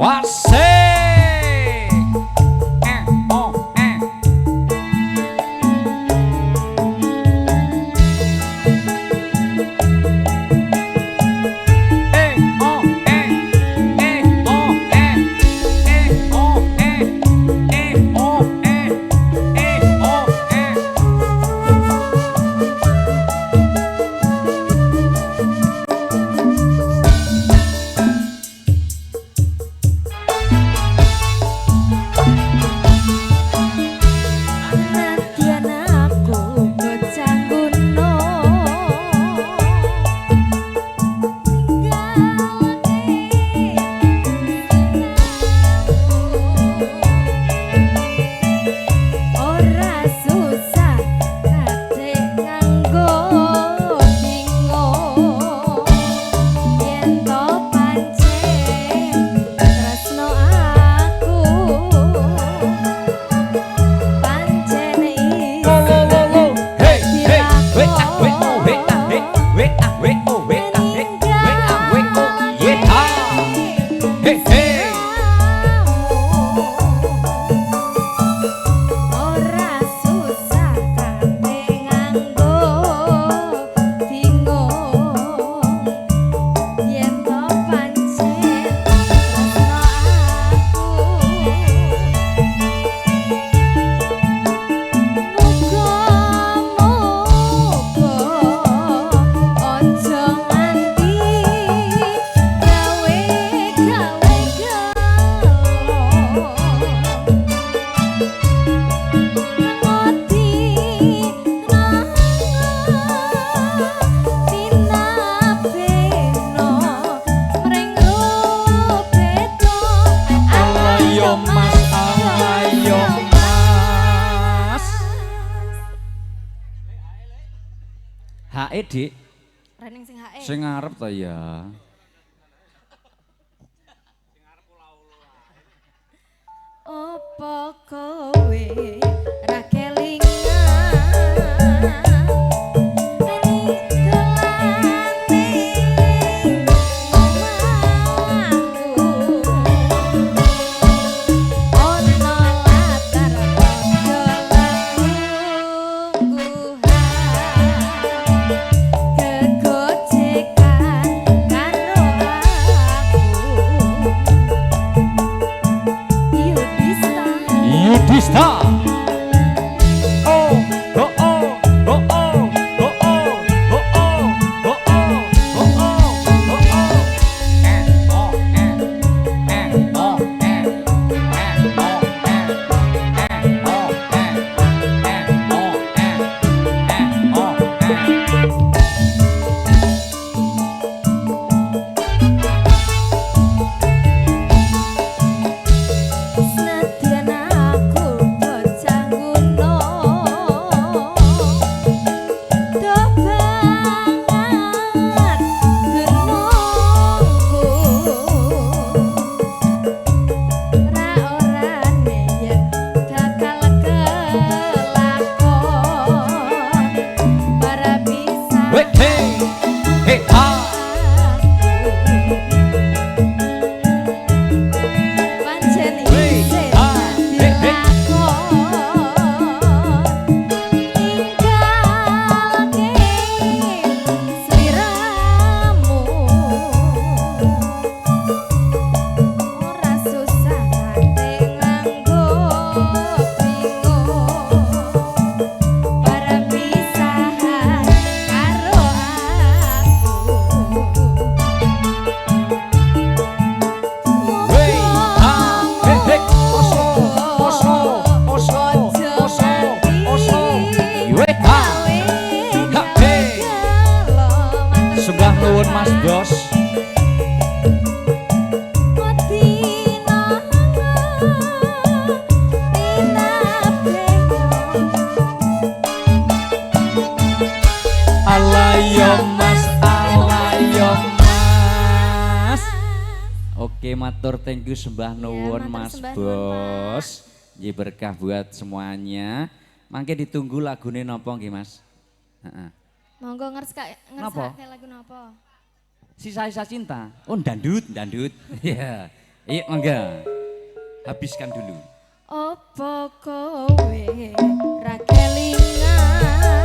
Wasik. Oh HE Dik. Rening sing HE. Sing ngarep ta ya. Opo kowe ra kelingan Yudhista. Mas Bos. Alayo Mas, alayo Mas. Oke, matur thank you sembah nuwun Mas Bos. Nggih berkah buat semuanya. Mangke ditunggu lagune napa nggih Mas? Heeh. Monggo ngersekake lagu napa? Sisa-sisa cinta. Oh, dandut, dandut. Ya. Iya, enggak. Habiskan dulu. Opo kowe ra kelingan